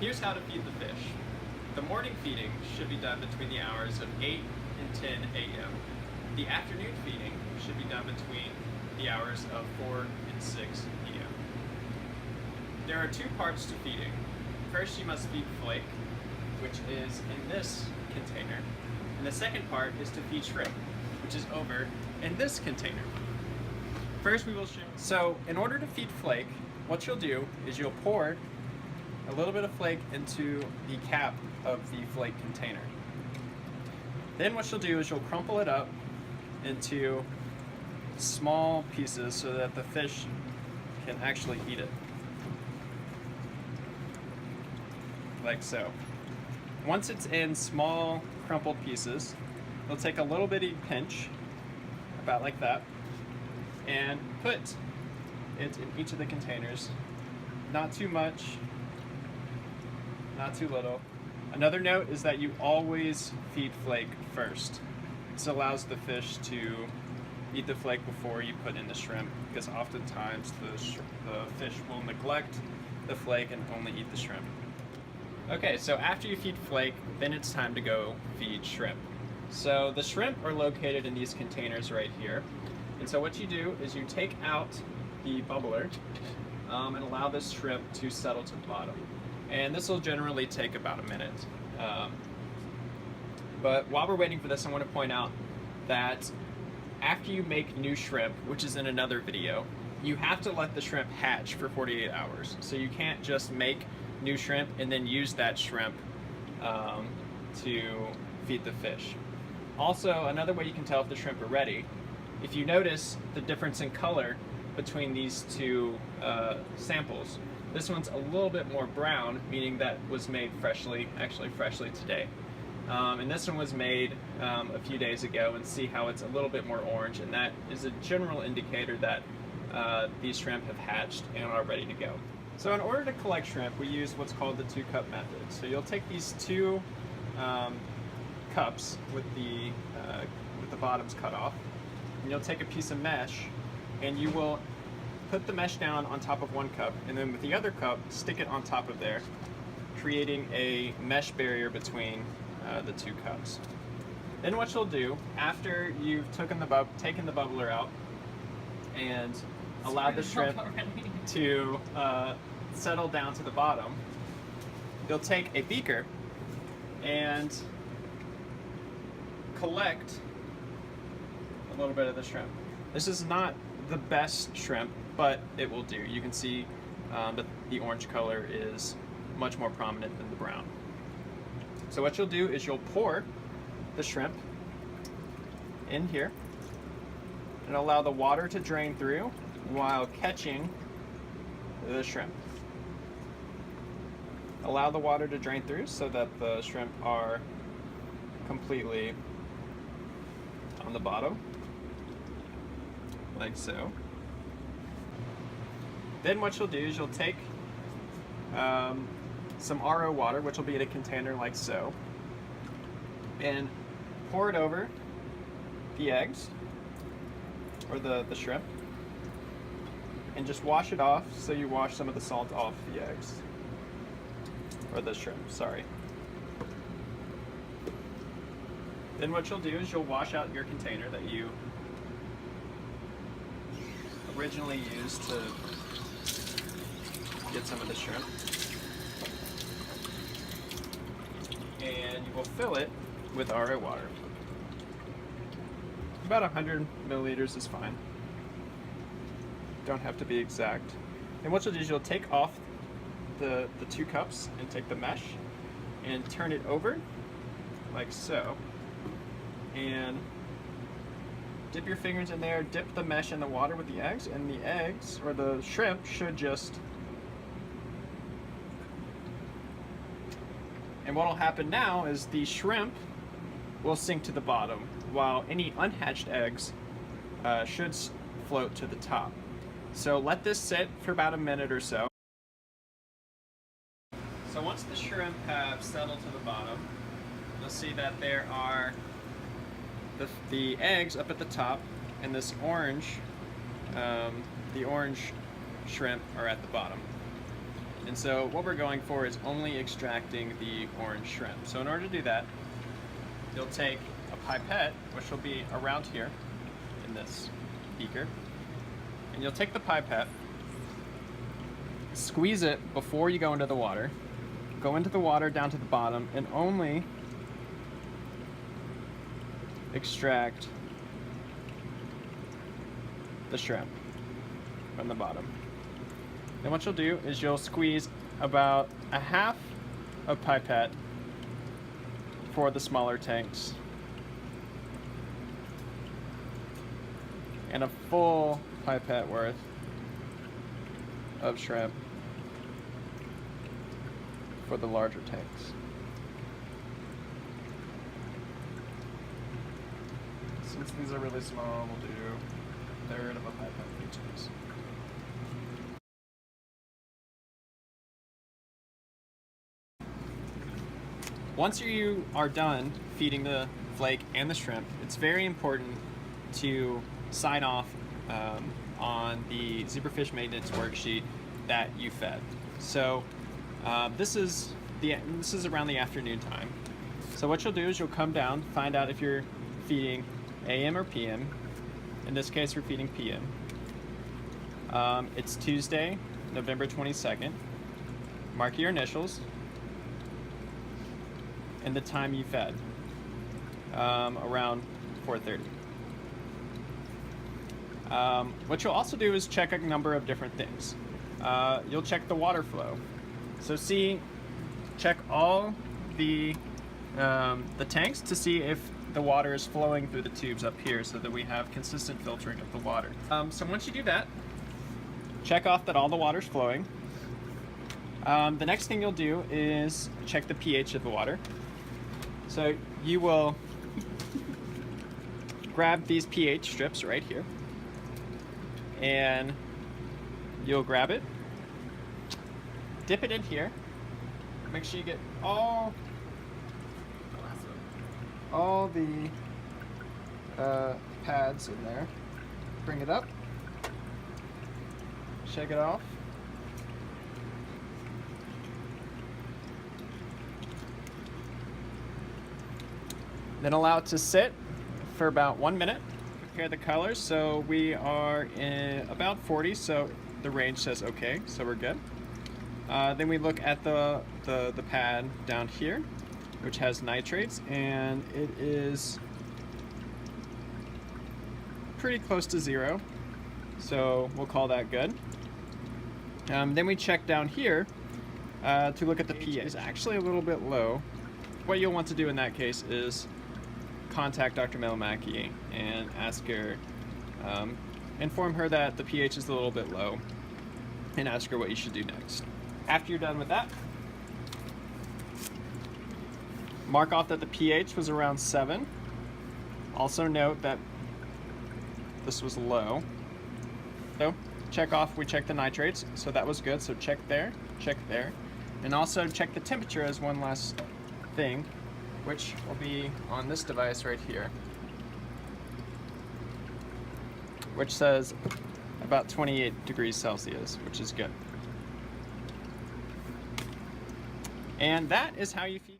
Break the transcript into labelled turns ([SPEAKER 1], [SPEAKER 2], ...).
[SPEAKER 1] Here's how to feed the fish. The morning feeding should be done between the hours of 8 and 10 a.m. The afternoon feeding should be done between the hours of 4 and 6 p.m. There are two parts to feeding. First, you must feed flake, which is in this container. And the second part is to feed shrimp, which is over in this container. First, we will show. So, in order to feed flake, what you'll do is you'll pour a little bit of flake into the cap of the flake container. Then what you'll do is you'll crumple it up into small pieces so that the fish can actually eat it. Like so. Once it's in small crumpled pieces, you'll take a little bitty pinch, about like that, and put it in each of the containers. Not too much, not too little. Another note is that you always feed flake first. This allows the fish to eat the flake before you put in the shrimp, because oftentimes the fish will neglect the flake and only eat the shrimp. Okay, so after you feed flake, then it's time to go feed shrimp. So the shrimp are located in these containers right here. And so what you do is you take out the bubbler and allow this shrimp to settle to the bottom. And this will generally take about a minute. But while we're waiting for this, I want to point out that after you make new shrimp, which is in another video, you have to let the shrimp hatch for 48 hours. So you can't just make new shrimp and then use that shrimp to feed the fish. Also, another way you can tell if the shrimp are ready, if you notice the difference in color between these two samples. This one's a little bit more brown, meaning that was made freshly, actually freshly today. And this one was made a few days ago, and see how it's a little bit more orange, and that is a general indicator that these shrimp have hatched and are ready to go. So in order to collect shrimp, we use what's called the 2-cup method. So you'll take these two cups with the bottoms cut off, and you'll take a piece of mesh, and you will put the mesh down on top of one cup, and then with the other cup, stick it on top of there, creating a mesh barrier between the two cups. Then what you'll do, after you've taken the bubbler out and allowed the shrimp to settle down to the bottom, you'll take a beaker and collect a little bit of the shrimp. This is not the best shrimp, but it will do. You can see that the orange color is much more prominent than the brown. So what you'll do is you'll pour the shrimp in here and allow the water to drain through while catching the shrimp. Allow the water to drain through so that the shrimp are completely on the bottom, like so. Then what you'll do is you'll take some RO water, which will be in a container like so, and pour it over the eggs, or the shrimp, and just wash it off, so you wash some of the salt off the eggs, or the shrimp, sorry. Then what you'll do is you'll wash out your container that you originally used to get some of the shrimp, and you will fill it with RO water. About 100 milliliters is fine. Don't have to be exact. And what you'll do is you'll take off the 2 cups and take the mesh and turn it over like so, and dip your fingers in there, dip the mesh in the water with the eggs, and the eggs, or the shrimp, should just... And what will happen now is the shrimp will sink to the bottom, while any unhatched eggs should float to the top. So let this sit for about a minute or so. So once the shrimp have settled to the bottom, you'll see that there are the eggs up at the top, and this orange, the orange shrimp are at the bottom. And so what we're going for is only extracting the orange shrimp. So in order to do that, you'll take a pipette, which will be around here in this beaker, and you'll take the pipette, squeeze it before you go into the water, go into the water down to the bottom, and only extract the shrimp from the bottom. Then what you'll do is you'll squeeze about a half a pipette for the smaller tanks and a full pipette worth of shrimp for the larger tanks. Since these are really small, we'll do a third of a pipette for each of these. Once you are done feeding the flake and the shrimp, it's very important to sign off on the zebrafish maintenance worksheet that you fed. So this is around the afternoon time. So what you'll do is you'll come down, find out if you're feeding AM or PM. In this case, we're feeding PM. It's Tuesday, November 22nd. Mark your initials and the time you fed, around 4:30. What you'll also do is check a number of different things. You'll check the water flow. So check all the tanks to see if the water is flowing through the tubes up here so that we have consistent filtering of the water. So once you do that, check off that all the water's flowing. The next thing you'll do is check the pH of the water. So you will grab these pH strips right here, and you'll grab it, dip it in here, make sure you get all the pads in there, bring it up, shake it off, then allow it to sit for about 1 minute. Compare the colors, so we are in about 40, so the range says okay, so we're good. Then we look at the pad down here, which has nitrates, and it is pretty close to 0, so we'll call that good. Then we check down here to look at the pH. It's actually a little bit low. What you'll want to do in that case is contact Dr. Melamaki and ask her, inform her that the pH is a little bit low, and ask her what you should do next. After you're done with that, mark off that the pH was around 7. Also note that this was low. So we check the nitrates, so that was good. So check there, and also check the temperature as one last thing, which will be on this device right here, which says about 28 degrees Celsius, which is good. And that is how you feed.